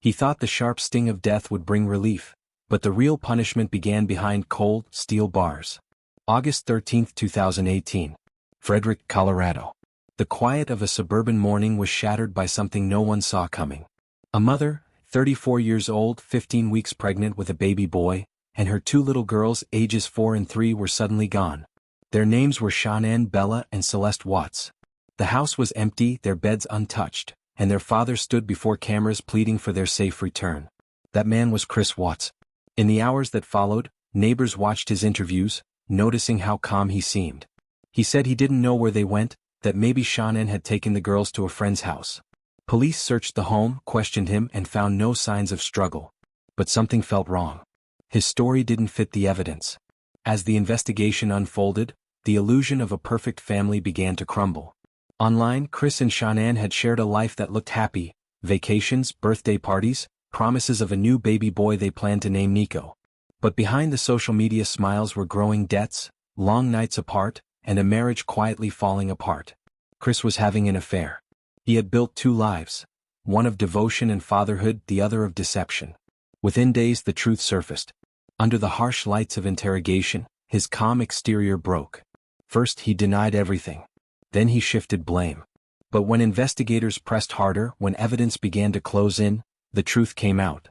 He thought the sharp sting of death would bring relief, but the real punishment began behind cold, steel bars. August 13, 2018. Frederick, Colorado. The quiet of a suburban morning was shattered by something no one saw coming. A mother, 34 years old, 15 weeks pregnant with a baby boy, and her two little girls, ages 4 and 3, were suddenly gone. Their names were Shanann, Bella, and Celeste Watts. The house was empty, their beds untouched, and their father stood before cameras pleading for their safe return. That man was Chris Watts. In the hours that followed, neighbors watched his interviews, noticing how calm he seemed. He said he didn't know where they went, that maybe Shanann had taken the girls to a friend's house. Police searched the home, questioned him, and found no signs of struggle. But something felt wrong. His story didn't fit the evidence. As the investigation unfolded, the illusion of a perfect family began to crumble. Online, Chris and Shanann had shared a life that looked happy: vacations, birthday parties, promises of a new baby boy they planned to name Nico. But behind the social media smiles were growing debts, long nights apart, and a marriage quietly falling apart. Chris was having an affair. He had built two lives, one of devotion and fatherhood, the other of deception. Within days the truth surfaced. Under the harsh lights of interrogation, his calm exterior broke. First he denied everything. Then he shifted blame. But when investigators pressed harder, when evidence began to close in, the truth came out.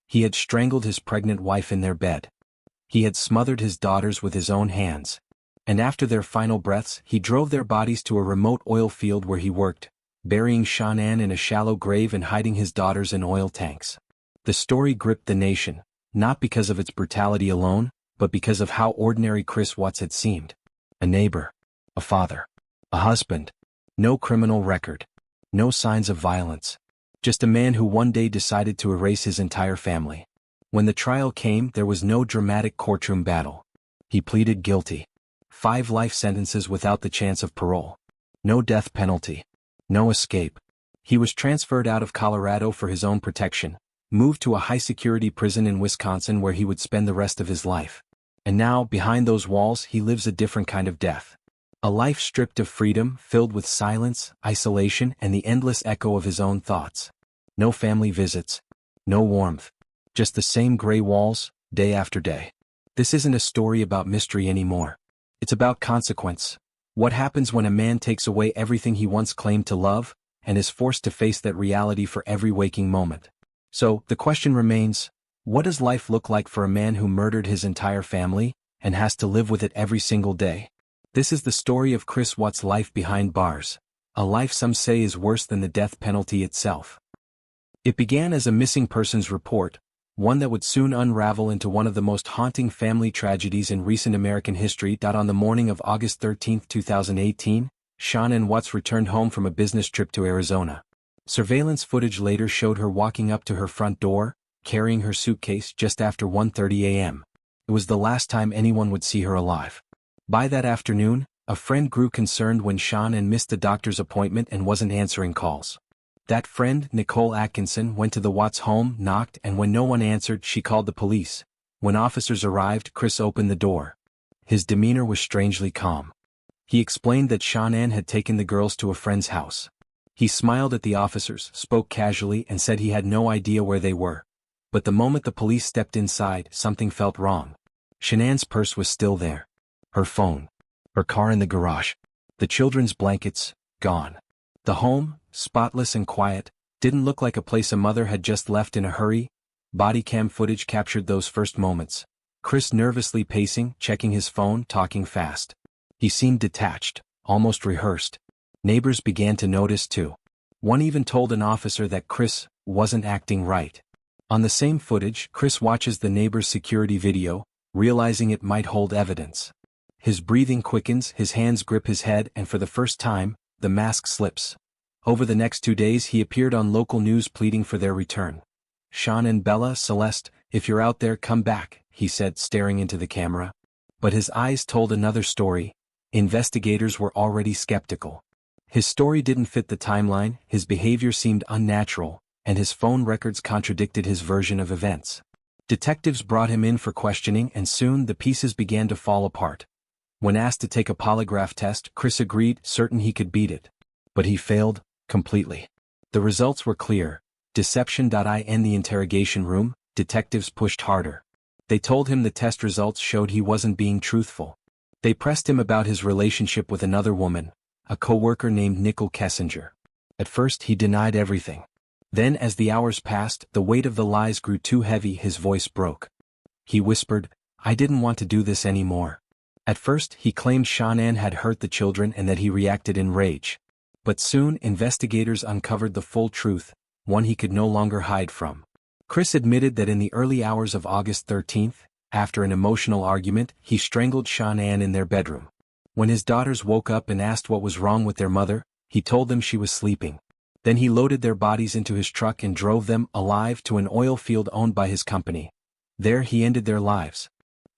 He had strangled his pregnant wife in their bed. He had smothered his daughters with his own hands. And after their final breaths, he drove their bodies to a remote oil field where he worked, burying Shanann in a shallow grave and hiding his daughters in oil tanks. The story gripped the nation, not because of its brutality alone, but because of how ordinary Chris Watts had seemed. A neighbor, a father, a husband. No criminal record. No signs of violence. Just a man who one day decided to erase his entire family. When the trial came, there was no dramatic courtroom battle. He pleaded guilty. 5 life sentences without the chance of parole. No death penalty. No escape. He was transferred out of Colorado for his own protection, moved to a high-security prison in Wisconsin where he would spend the rest of his life. And now, behind those walls, he lives a different kind of death. A life stripped of freedom, filled with silence, isolation, and the endless echo of his own thoughts. No family visits. No warmth. Just the same gray walls, day after day. This isn't a story about mystery anymore. It's about consequence. What happens when a man takes away everything he once claimed to love, and is forced to face that reality for every waking moment? So, the question remains, what does life look like for a man who murdered his entire family, and has to live with it every single day? This is the story of Chris Watts' life behind bars, a life some say is worse than the death penalty itself. It began as a missing persons report, one that would soon unravel into one of the most haunting family tragedies in recent American history. On the morning of August 13, 2018, Shanann Watts returned home from a business trip to Arizona. Surveillance footage later showed her walking up to her front door, carrying her suitcase, just after 1:30 a.m. It was the last time anyone would see her alive. By that afternoon, a friend grew concerned when Shanann missed a doctor's appointment and wasn't answering calls. That friend, Nicole Atkinson, went to the Watts home, knocked, and when no one answered, she called the police. When officers arrived, Chris opened the door. His demeanor was strangely calm. He explained that Shanann had taken the girls to a friend's house. He smiled at the officers, spoke casually, and said he had no idea where they were. But the moment the police stepped inside, something felt wrong. Shanann's purse was still there. Her phone. Her car in the garage. The children's blankets, gone. The home, spotless and quiet, didn't look like a place a mother had just left in a hurry. Body cam footage captured those first moments. Chris nervously pacing, checking his phone, talking fast. He seemed detached, almost rehearsed. Neighbors began to notice too. One even told an officer that Chris wasn't acting right. On the same footage, Chris watches the neighbor's security video, realizing it might hold evidence. His breathing quickens, his hands grip his head, and for the first time, the mask slips. Over the next 2 days he appeared on local news pleading for their return. "Shanann, Bella, Celeste, if you're out there, come back," he said, staring into the camera. But his eyes told another story. Investigators were already skeptical. His story didn't fit the timeline, his behavior seemed unnatural, and his phone records contradicted his version of events. Detectives brought him in for questioning, and soon the pieces began to fall apart. When asked to take a polygraph test, Chris agreed, certain he could beat it. But he failed, completely. The results were clear. Deception. In the interrogation room, detectives pushed harder. They told him the test results showed he wasn't being truthful. They pressed him about his relationship with another woman, a co-worker named Nico. At first he denied everything. Then as the hours passed, the weight of the lies grew too heavy. His voice broke. He whispered, "I didn't want to do this anymore." At first he claimed Shanann had hurt the children and that he reacted in rage. But soon investigators uncovered the full truth, one he could no longer hide from. Chris admitted that in the early hours of August 13th, after an emotional argument, he strangled Shanann in their bedroom. When his daughters woke up and asked what was wrong with their mother, he told them she was sleeping. Then he loaded their bodies into his truck and drove them, alive, to an oil field owned by his company. There he ended their lives.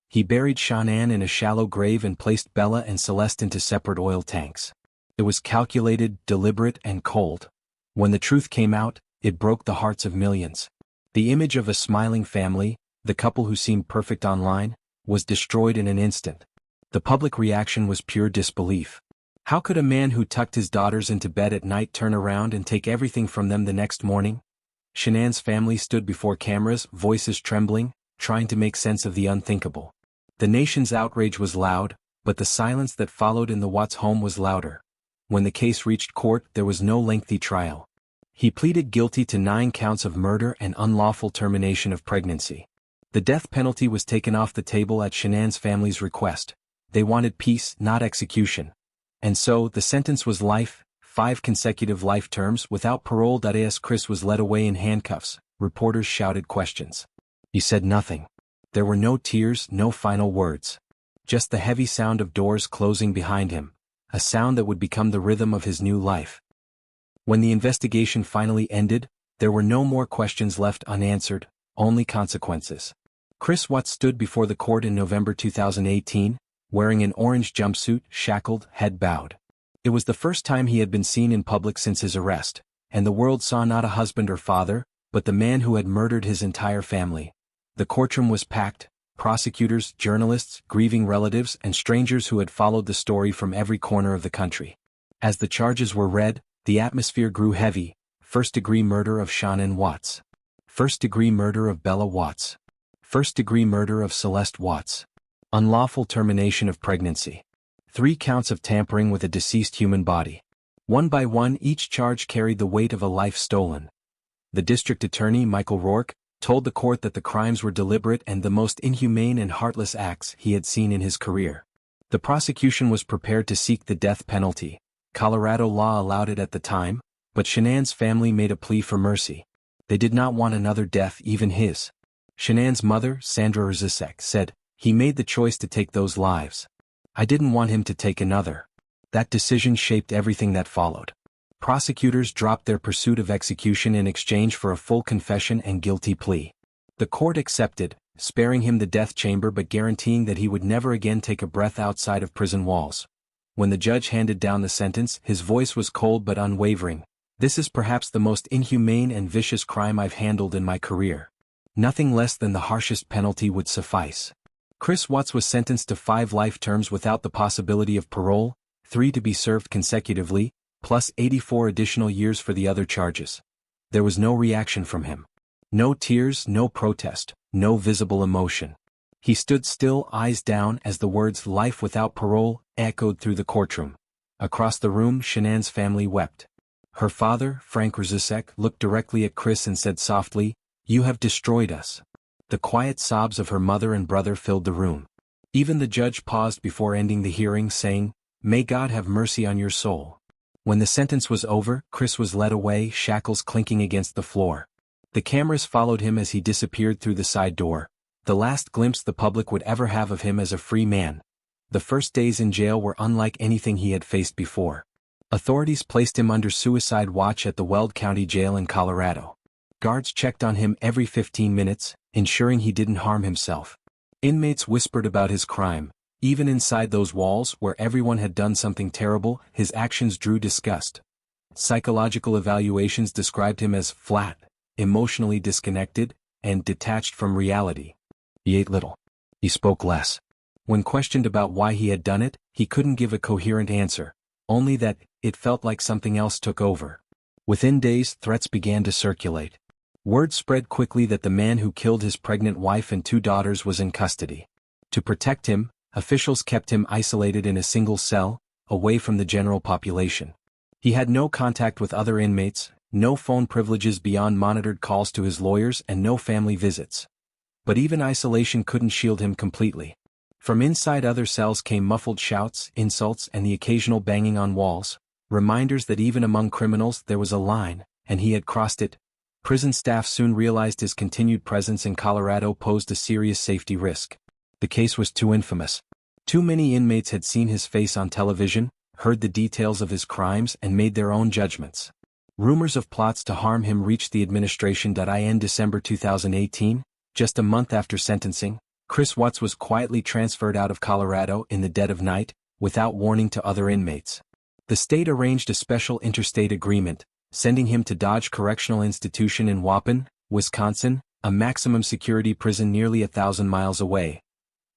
He buried Shanann in a shallow grave and placed Bella and Celeste into separate oil tanks. It was calculated, deliberate, and cold. When the truth came out, it broke the hearts of millions. The image of a smiling family, the couple who seemed perfect online, was destroyed in an instant. The public reaction was pure disbelief. How could a man who tucked his daughters into bed at night turn around and take everything from them the next morning? Shanann's family stood before cameras, voices trembling, trying to make sense of the unthinkable. The nation's outrage was loud, but the silence that followed in the Watts home was louder. When the case reached court, there was no lengthy trial. He pleaded guilty to 9 counts of murder and unlawful termination of pregnancy. The death penalty was taken off the table at Shanann's family's request. They wanted peace, not execution. And so, the sentence was life, 5 consecutive life terms without parole. As Chris was led away in handcuffs, reporters shouted questions. He said nothing. There were no tears, no final words. Just the heavy sound of doors closing behind him, a sound that would become the rhythm of his new life. When the investigation finally ended, there were no more questions left unanswered, only consequences. Chris Watts stood before the court in November 2018, wearing an orange jumpsuit, shackled, head bowed. It was the first time he had been seen in public since his arrest, and the world saw not a husband or father, but the man who had murdered his entire family. The courtroom was packed, prosecutors, journalists, grieving relatives, and strangers who had followed the story from every corner of the country. As the charges were read, the atmosphere grew heavy. First-degree murder of Shanann Watts. First-degree murder of Bella Watts. First-degree murder of Celeste Watts. Unlawful termination of pregnancy. 3 counts of tampering with a deceased human body. One by one, each charge carried the weight of a life stolen. The district attorney, Michael Rourke, told the court that the crimes were deliberate and the most inhumane and heartless acts he had seen in his career. The prosecution was prepared to seek the death penalty. Colorado law allowed it at the time, but Shanann's family made a plea for mercy. They did not want another death, even his. Shanann's mother, Sandra said, "He made the choice to take those lives. I didn't want him to take another." That decision shaped everything that followed. Prosecutors dropped their pursuit of execution in exchange for a full confession and guilty plea. The court accepted, sparing him the death chamber but guaranteeing that he would never again take a breath outside of prison walls. When the judge handed down the sentence, his voice was cold but unwavering. "This is perhaps the most inhumane and vicious crime I've handled in my career. Nothing less than the harshest penalty would suffice." Chris Watts was sentenced to 5 life terms without the possibility of parole, 3 to be served consecutively, plus 84 additional years for the other charges. There was no reaction from him. No tears, no protest, no visible emotion. He stood still, eyes down, as the words "life without parole" echoed through the courtroom. Across the room, Shanann's family wept. Her father, Frank Rzusek, looked directly at Chris and said softly, "You have destroyed us." The quiet sobs of her mother and brother filled the room. Even the judge paused before ending the hearing, saying, "May God have mercy on your soul." When the sentence was over, Chris was led away, shackles clinking against the floor. The cameras followed him as he disappeared through the side door, the last glimpse the public would ever have of him as a free man. The first days in jail were unlike anything he had faced before. Authorities placed him under suicide watch at the Weld County Jail in Colorado. Guards checked on him every 15 minutes, ensuring he didn't harm himself. Inmates whispered about his crime. Even inside those walls where everyone had done something terrible, his actions drew disgust. Psychological evaluations described him as flat, emotionally disconnected, and detached from reality. He ate little. He spoke less. When questioned about why he had done it, he couldn't give a coherent answer, only that it felt like something else took over. Within days, threats began to circulate. Word spread quickly that the man who killed his pregnant wife and 2 daughters was in custody. To protect him, officials kept him isolated in a single cell, away from the general population. He had no contact with other inmates, no phone privileges beyond monitored calls to his lawyers, and no family visits. But even isolation couldn't shield him completely. From inside other cells came muffled shouts, insults, and the occasional banging on walls, reminders that even among criminals there was a line, and he had crossed it. Prison staff soon realized his continued presence in Colorado posed a serious safety risk. The case was too infamous. Too many inmates had seen his face on television, heard the details of his crimes, and made their own judgments. Rumors of plots to harm him reached the administration. In December 2018, just a month after sentencing, Chris Watts was quietly transferred out of Colorado in the dead of night, without warning to other inmates. The state arranged a special interstate agreement, sending him to Dodge Correctional Institution in Waupun, Wisconsin, a maximum security prison nearly 1,000 miles away.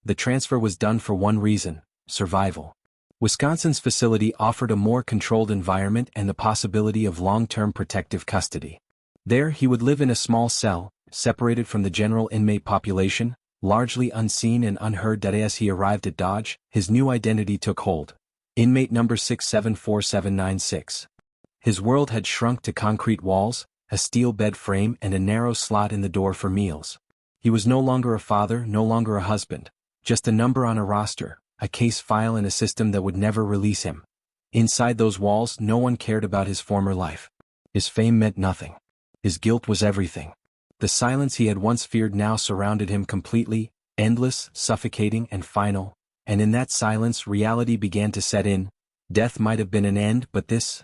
The transfer was done for one reason: survival. Wisconsin's facility offered a more controlled environment and the possibility of long-term protective custody. There he would live in a small cell, separated from the general inmate population, largely unseen and unheard. As he arrived at Dodge, his new identity took hold. Inmate number 674796. His world had shrunk to concrete walls, a steel bed frame, and a narrow slot in the door for meals. He was no longer a father, no longer a husband, just a number on a roster, a case file in a system that would never release him. Inside those walls, no one cared about his former life. His fame meant nothing. His guilt was everything. The silence he had once feared now surrounded him completely, endless, suffocating, and final, and in that silence reality began to set in. Death might have been an end, but this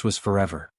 was forever.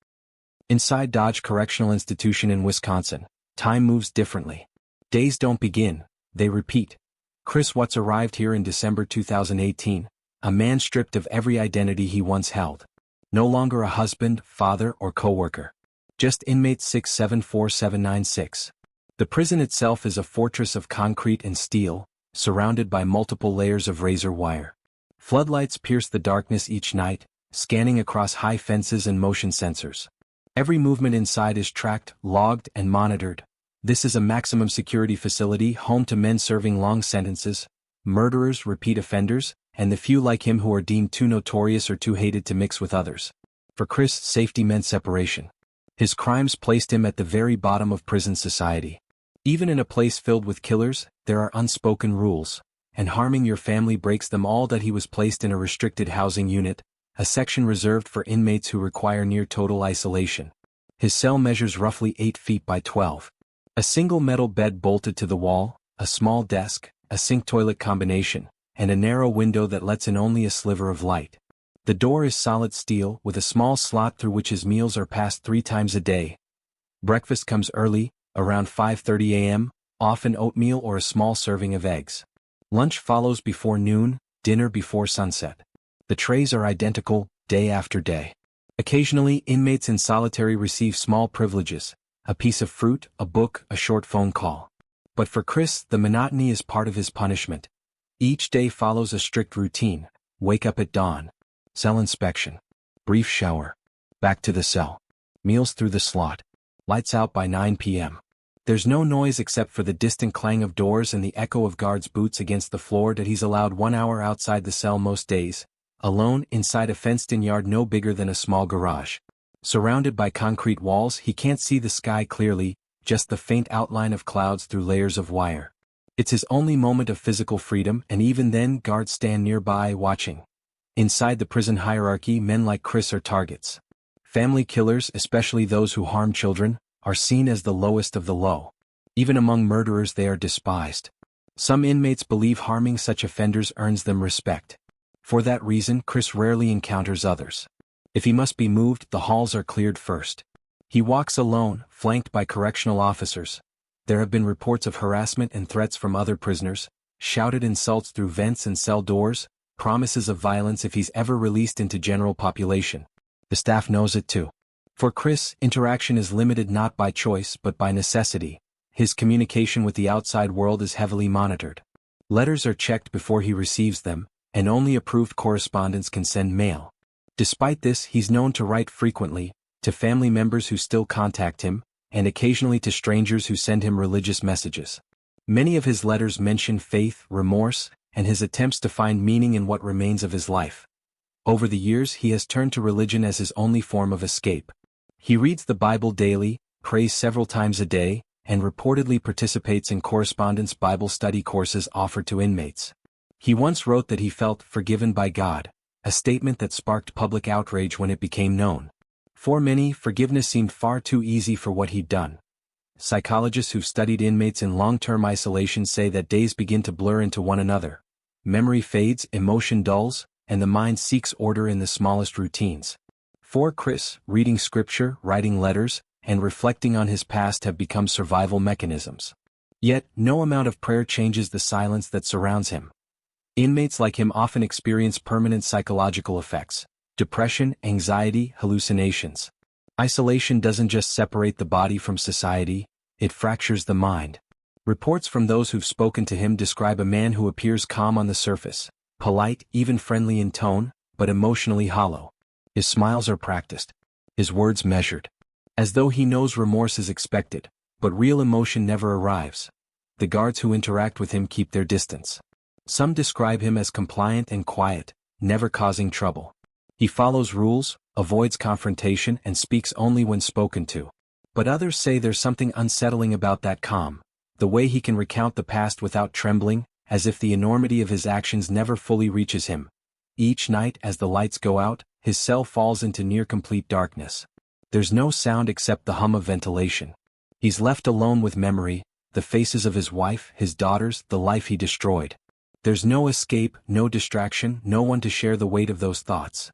Inside Dodge Correctional Institution in Wisconsin, time moves differently. Days don't begin, they repeat. Chris Watts arrived here in December 2018, a man stripped of every identity he once held. No longer a husband, father, or co-worker. Just inmate 674796. The prison itself is a fortress of concrete and steel, surrounded by multiple layers of razor wire. Floodlights pierce the darkness each night, scanning across high fences and motion sensors. Every movement inside is tracked, logged, and monitored. This is a maximum security facility home to men serving long sentences, murderers, repeat offenders, and the few like him who are deemed too notorious or too hated to mix with others. For Chris, safety meant separation. His crimes placed him at the very bottom of prison society. Even in a place filled with killers, there are unspoken rules, and harming your family breaks them all. That he was placed in a restricted housing unit, a section reserved for inmates who require near total isolation. His cell measures roughly 8 feet by 12. A single metal bed bolted to the wall, a small desk, a sink-toilet combination, and a narrow window that lets in only a sliver of light. The door is solid steel with a small slot through which his meals are passed 3 times a day. Breakfast comes early, around 5:30 a.m., often oatmeal or a small serving of eggs. Lunch follows before noon, dinner before sunset. The trays are identical, day after day. Occasionally, inmates in solitary receive small privileges: a piece of fruit, a book, a short phone call. But for Chris, the monotony is part of his punishment. Each day follows a strict routine: wake up at dawn, cell inspection, brief shower, back to the cell, meals through the slot, lights out by 9 p.m. There's no noise except for the distant clang of doors and the echo of guards' boots against the floor. That he's allowed 1 hour outside the cell most days, alone inside a fenced-in yard no bigger than a small garage. Surrounded by concrete walls, he can't see the sky clearly, just the faint outline of clouds through layers of wire. It's his only moment of physical freedom, and even then guards stand nearby watching. Inside the prison hierarchy, men like Chris are targets. Family killers, especially those who harm children, are seen as the lowest of the low. Even among murderers they are despised. Some inmates believe harming such offenders earns them respect. For that reason, Chris rarely encounters others. If he must be moved, the halls are cleared first. He walks alone, flanked by correctional officers. There have been reports of harassment and threats from other prisoners, shouted insults through vents and cell doors, promises of violence if he's ever released into general population. The staff knows it too. For Chris, interaction is limited not by choice but by necessity. His communication with the outside world is heavily monitored. Letters are checked before he receives them, and only approved correspondents can send mail. Despite this, he's known to write frequently, to family members who still contact him, and occasionally to strangers who send him religious messages. Many of his letters mention faith, remorse, and his attempts to find meaning in what remains of his life. Over the years he has turned to religion as his only form of escape. He reads the Bible daily, prays several times a day, and reportedly participates in correspondence Bible study courses offered to inmates. He once wrote that he felt forgiven by God, a statement that sparked public outrage when it became known. For many, forgiveness seemed far too easy for what he'd done. Psychologists who've studied inmates in long-term isolation say that days begin to blur into one another. Memory fades, emotion dulls, and the mind seeks order in the smallest routines. For Chris, reading scripture, writing letters, and reflecting on his past have become survival mechanisms. Yet, no amount of prayer changes the silence that surrounds him. Inmates like him often experience permanent psychological effects: depression, anxiety, hallucinations. Isolation doesn't just separate the body from society, it fractures the mind. Reports from those who've spoken to him describe a man who appears calm on the surface, polite, even friendly in tone, but emotionally hollow. His smiles are practiced, his words measured. As though he knows remorse is expected, but real emotion never arrives. The guards who interact with him keep their distance. Some describe him as compliant and quiet, never causing trouble. He follows rules, avoids confrontation, and speaks only when spoken to. But others say there's something unsettling about that calm, the way he can recount the past without trembling, as if the enormity of his actions never fully reaches him. Each night as the lights go out, his cell falls into near-complete darkness. There's no sound except the hum of ventilation. He's left alone with memory, the faces of his wife, his daughters, the life he destroyed. There's no escape, no distraction, no one to share the weight of those thoughts.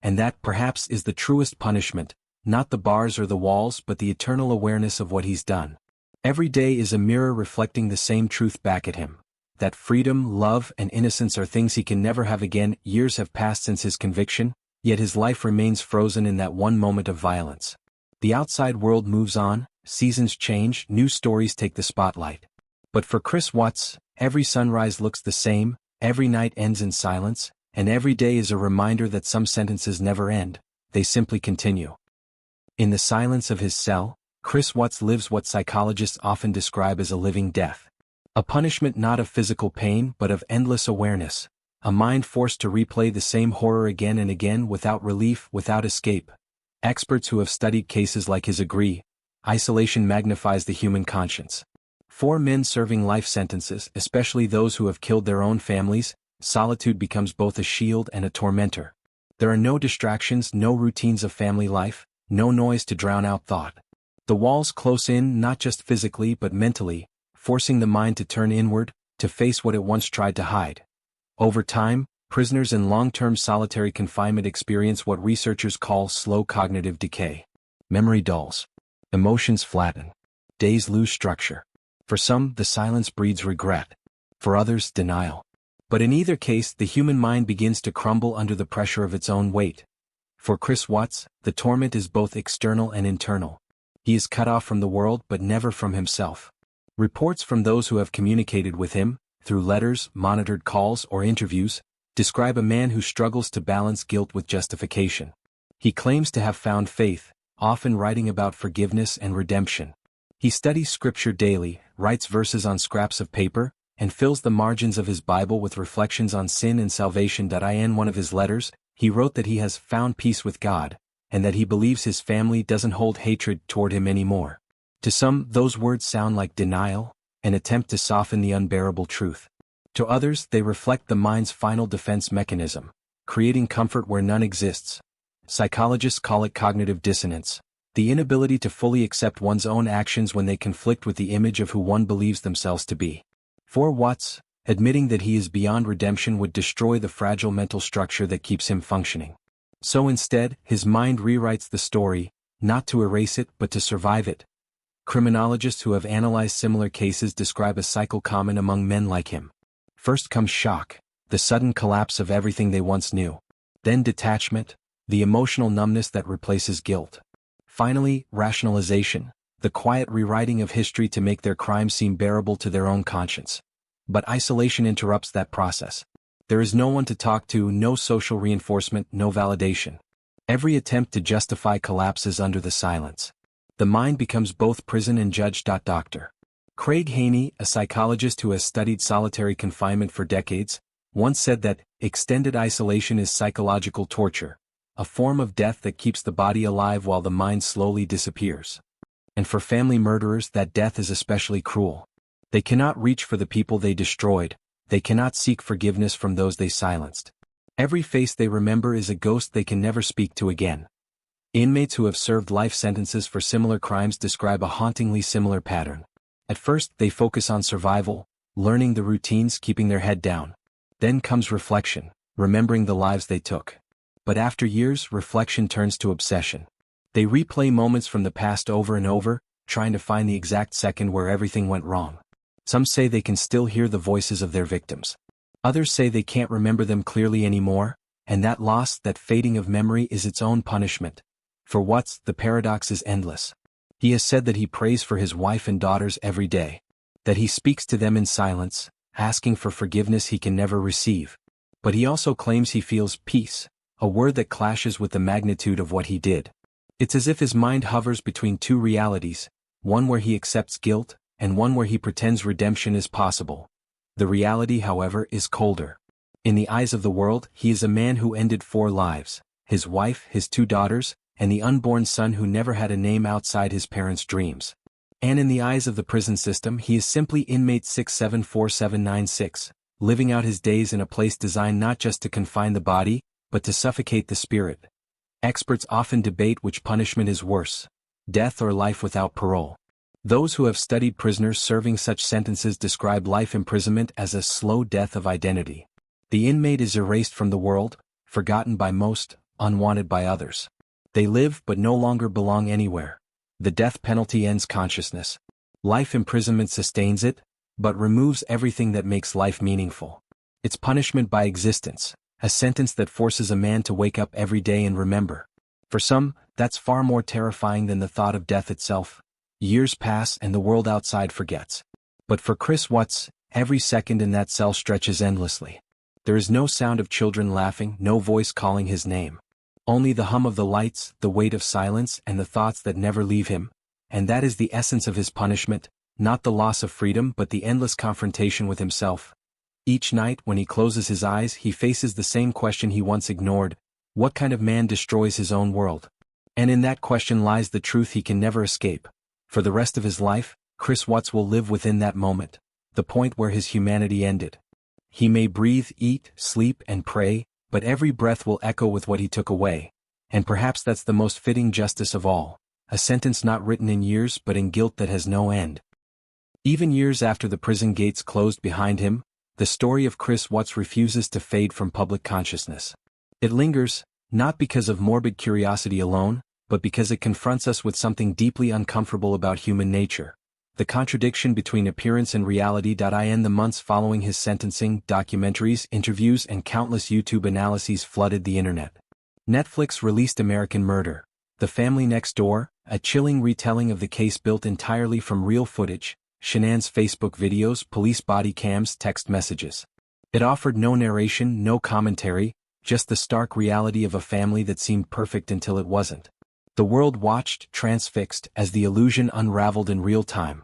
And that, perhaps, is the truest punishment, not the bars or the walls but the eternal awareness of what he's done. Every day is a mirror reflecting the same truth back at him. That freedom, love, and innocence are things he can never have again. Years have passed since his conviction, yet his life remains frozen in that one moment of violence. The outside world moves on, seasons change, new stories take the spotlight. But for Chris Watts, every sunrise looks the same, every night ends in silence, and every day is a reminder that some sentences never end, they simply continue. In the silence of his cell, Chris Watts lives what psychologists often describe as a living death. A punishment not of physical pain but of endless awareness. A mind forced to replay the same horror again and again without relief, without escape. Experts who have studied cases like his agree, isolation magnifies the human conscience. For men serving life sentences, especially those who have killed their own families, solitude becomes both a shield and a tormentor. There are no distractions, no routines of family life, no noise to drown out thought. The walls close in not just physically but mentally, forcing the mind to turn inward, to face what it once tried to hide. Over time, prisoners in long-term solitary confinement experience what researchers call slow cognitive decay. Memory dulls. Emotions flatten. Days lose structure. For some, the silence breeds regret. For others, denial. But in either case, the human mind begins to crumble under the pressure of its own weight. For Chris Watts, the torment is both external and internal. He is cut off from the world but never from himself. Reports from those who have communicated with him, through letters, monitored calls, or interviews, describe a man who struggles to balance guilt with justification. He claims to have found faith, often writing about forgiveness and redemption. He studies scripture daily, writes verses on scraps of paper, and fills the margins of his Bible with reflections on sin and salvation. In one of his letters, he wrote that he has found peace with God, and that he believes his family doesn't hold hatred toward him anymore. To some, those words sound like denial, an attempt to soften the unbearable truth. To others, they reflect the mind's final defense mechanism, creating comfort where none exists. Psychologists call it cognitive dissonance, the inability to fully accept one's own actions when they conflict with the image of who one believes themselves to be. For Watts, admitting that he is beyond redemption would destroy the fragile mental structure that keeps him functioning. So instead, his mind rewrites the story, not to erase it but to survive it. Criminologists who have analyzed similar cases describe a cycle common among men like him. First comes shock, the sudden collapse of everything they once knew. Then detachment, the emotional numbness that replaces guilt. Finally, rationalization, the quiet rewriting of history to make their crimes seem bearable to their own conscience. But isolation interrupts that process. There is no one to talk to, no social reinforcement, no validation. Every attempt to justify collapses under the silence. The mind becomes both prison and judge. Dr. Craig Haney, a psychologist who has studied solitary confinement for decades, once said that extended isolation is psychological torture, a form of death that keeps the body alive while the mind slowly disappears. And for family murderers, that death is especially cruel. They cannot reach for the people they destroyed, they cannot seek forgiveness from those they silenced. Every face they remember is a ghost they can never speak to again. Inmates who have served life sentences for similar crimes describe a hauntingly similar pattern. At first, they focus on survival, learning the routines, keeping their head down. Then comes reflection, remembering the lives they took. But after years, reflection turns to obsession. They replay moments from the past over and over, trying to find the exact second where everything went wrong. Some say they can still hear the voices of their victims. Others say they can't remember them clearly anymore, and that loss, that fading of memory, is its own punishment. For Watts, the paradox is endless. He has said that he prays for his wife and daughters every day, that he speaks to them in silence, asking for forgiveness he can never receive. But he also claims he feels peace, a word that clashes with the magnitude of what he did. It's as if his mind hovers between two realities, one where he accepts guilt, and one where he pretends redemption is possible. The reality, however, is colder. In the eyes of the world, he is a man who ended 4 lives, his wife, his 2 daughters, and the unborn son who never had a name outside his parents' dreams. And in the eyes of the prison system, he is simply inmate 674796, living out his days in a place designed not just to confine the body, but to suffocate the spirit. Experts often debate which punishment is worse, death or life without parole. Those who have studied prisoners serving such sentences describe life imprisonment as a slow death of identity. The inmate is erased from the world, forgotten by most, unwanted by others. They live but no longer belong anywhere. The death penalty ends consciousness. Life imprisonment sustains it, but removes everything that makes life meaningful. It's punishment by existence, a sentence that forces a man to wake up every day and remember. For some, that's far more terrifying than the thought of death itself. Years pass and the world outside forgets. But for Chris Watts, every second in that cell stretches endlessly. There is no sound of children laughing, no voice calling his name. Only the hum of the lights, the weight of silence, and the thoughts that never leave him. And that is the essence of his punishment, not the loss of freedom but the endless confrontation with himself. Each night when he closes his eyes, he faces the same question he once ignored: what kind of man destroys his own world? And in that question lies the truth he can never escape. For the rest of his life, Chris Watts will live within that moment, the point where his humanity ended. He may breathe, eat, sleep, and pray, but every breath will echo with what he took away. And perhaps that's the most fitting justice of all, a sentence not written in years but in guilt that has no end. Even years after the prison gates closed behind him, the story of Chris Watts refuses to fade from public consciousness. It lingers, not because of morbid curiosity alone, but because it confronts us with something deeply uncomfortable about human nature: the contradiction between appearance and reality. In the months following his sentencing, documentaries, interviews, and countless YouTube analyses flooded the internet. Netflix released American Murder, The Family Next Door, a chilling retelling of the case built entirely from real footage, Shanann's Facebook videos, police body cams, text messages. It offered no narration, no commentary, just the stark reality of a family that seemed perfect until it wasn't. The world watched, transfixed, as the illusion unraveled in real time.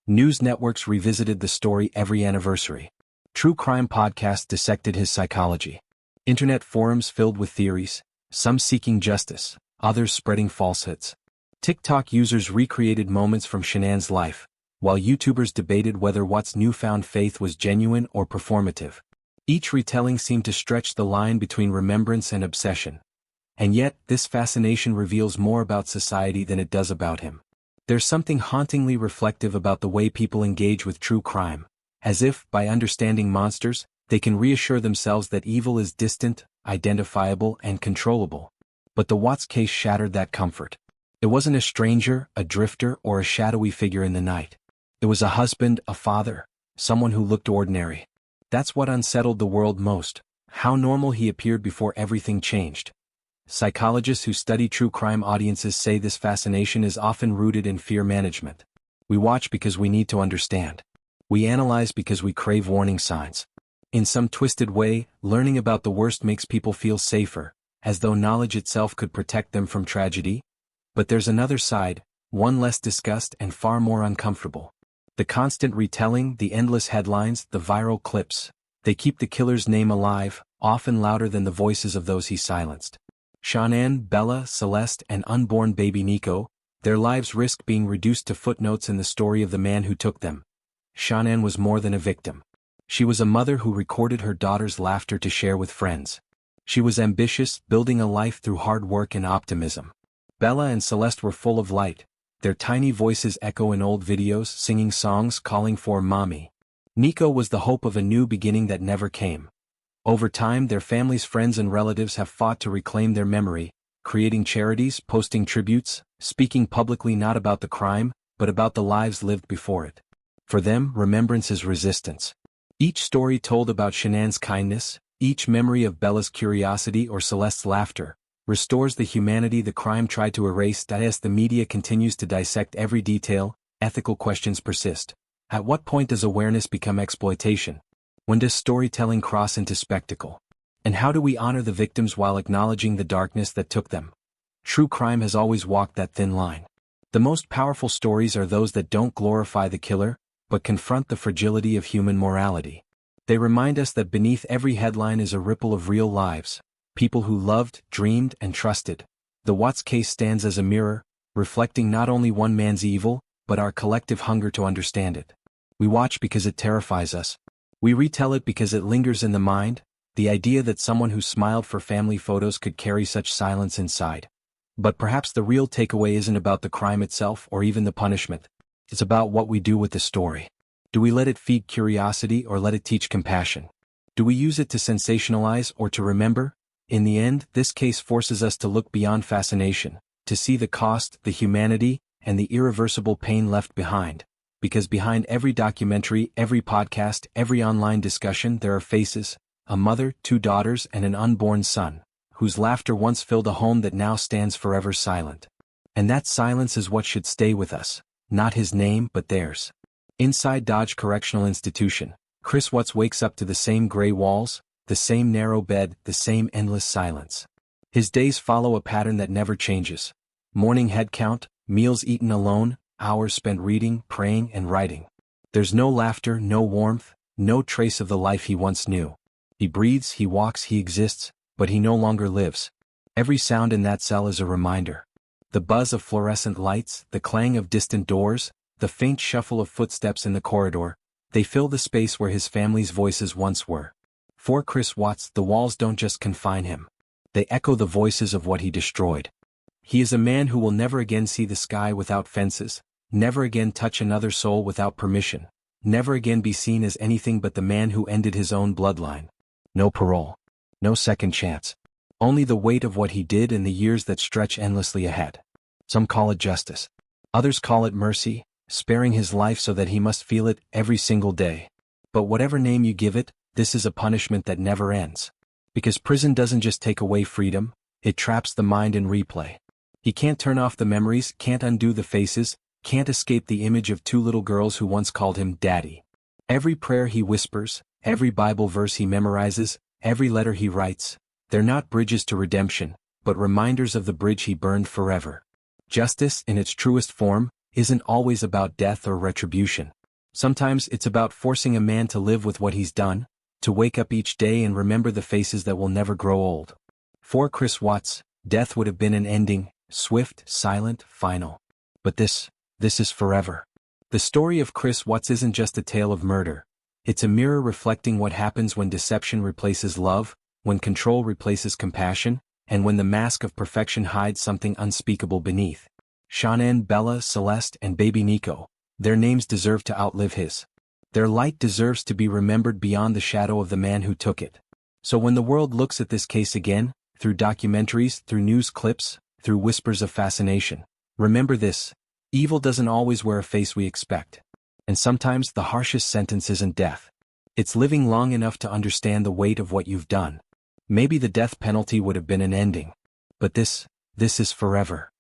News networks revisited the story every anniversary. True crime podcasts dissected his psychology. Internet forums filled with theories, some seeking justice, others spreading falsehoods. TikTok users recreated moments from Shanann's life, while YouTubers debated whether Watts' newfound faith was genuine or performative. Each retelling seemed to stretch the line between remembrance and obsession. And yet, this fascination reveals more about society than it does about him. There's something hauntingly reflective about the way people engage with true crime, as if, by understanding monsters, they can reassure themselves that evil is distant, identifiable, and controllable. But the Watts case shattered that comfort. It wasn't a stranger, a drifter, or a shadowy figure in the night. It was a husband, a father, someone who looked ordinary. That's what unsettled the world most: how normal he appeared before everything changed. Psychologists who study true crime audiences say this fascination is often rooted in fear management. We watch because we need to understand. We analyze because we crave warning signs. In some twisted way, learning about the worst makes people feel safer, as though knowledge itself could protect them from tragedy. But there's another side: one less discussed and far more uncomfortable. The constant retelling, the endless headlines, the viral clips, they keep the killer's name alive, often louder than the voices of those he silenced. Shanann, Bella, Celeste, and unborn baby Nico, their lives risk being reduced to footnotes in the story of the man who took them. Shanann was more than a victim. She was a mother who recorded her daughter's laughter to share with friends. She was ambitious, building a life through hard work and optimism. Bella and Celeste were full of light. Their tiny voices echo in old videos, singing songs calling for mommy. Nico was the hope of a new beginning that never came. Over time, their family's friends and relatives have fought to reclaim their memory, creating charities, posting tributes, speaking publicly not about the crime, but about the lives lived before it. For them, remembrance is resistance. Each story told about Shanann's kindness, each memory of Bella's curiosity or Celeste's laughter, restores the humanity the crime tried to erase. As the media continues to dissect every detail, ethical questions persist. At what point does awareness become exploitation? When does storytelling cross into spectacle? And how do we honor the victims while acknowledging the darkness that took them? True crime has always walked that thin line. The most powerful stories are those that don't glorify the killer, but confront the fragility of human morality. They remind us that beneath every headline is a ripple of real lives, people who loved, dreamed, and trusted. The Watts case stands as a mirror, reflecting not only one man's evil, but our collective hunger to understand it. We watch because it terrifies us. We retell it because it lingers in the mind, the idea that someone who smiled for family photos could carry such silence inside. But perhaps the real takeaway isn't about the crime itself or even the punishment. It's about what we do with the story. Do we let it feed curiosity or let it teach compassion? Do we use it to sensationalize or to remember? In the end, this case forces us to look beyond fascination, to see the cost, the humanity, and the irreversible pain left behind. Because behind every documentary, every podcast, every online discussion, there are faces, a mother, 2 daughters, and an unborn son, whose laughter once filled a home that now stands forever silent. And that silence is what should stay with us, not his name but theirs. Inside Dodge Correctional Institution, Chris Watts wakes up to the same gray walls, the same narrow bed, the same endless silence. His days follow a pattern that never changes. Morning head count, meals eaten alone, hours spent reading, praying, and writing. There's no laughter, no warmth, no trace of the life he once knew. He breathes, he walks, he exists, but he no longer lives. Every sound in that cell is a reminder. The buzz of fluorescent lights, the clang of distant doors, the faint shuffle of footsteps in the corridor, they fill the space where his family's voices once were. For Chris Watts, the walls don't just confine him. They echo the voices of what he destroyed. He is a man who will never again see the sky without fences, never again touch another soul without permission, never again be seen as anything but the man who ended his own bloodline. No parole. No second chance. Only the weight of what he did and the years that stretch endlessly ahead. Some call it justice. Others call it mercy, sparing his life so that he must feel it every single day. But whatever name you give it, this is a punishment that never ends. Because prison doesn't just take away freedom, it traps the mind in replay. He can't turn off the memories, can't undo the faces, can't escape the image of 2 little girls who once called him Daddy. Every prayer he whispers, every Bible verse he memorizes, every letter he writes, they're not bridges to redemption, but reminders of the bridge he burned forever. Justice, in its truest form, isn't always about death or retribution. Sometimes it's about forcing a man to live with what he's done, to wake up each day and remember the faces that will never grow old. For Chris Watts, death would have been an ending, swift, silent, final. But this is forever. The story of Chris Watts isn't just a tale of murder. It's a mirror reflecting what happens when deception replaces love, when control replaces compassion, and when the mask of perfection hides something unspeakable beneath. Shanann, Bella, Celeste, and baby Nico, their names deserve to outlive his. Their light deserves to be remembered beyond the shadow of the man who took it. So when the world looks at this case again, through documentaries, through news clips, through whispers of fascination, remember this: evil doesn't always wear a face we expect. And sometimes the harshest sentence isn't death. It's living long enough to understand the weight of what you've done. Maybe the death penalty would have been an ending. But this is forever.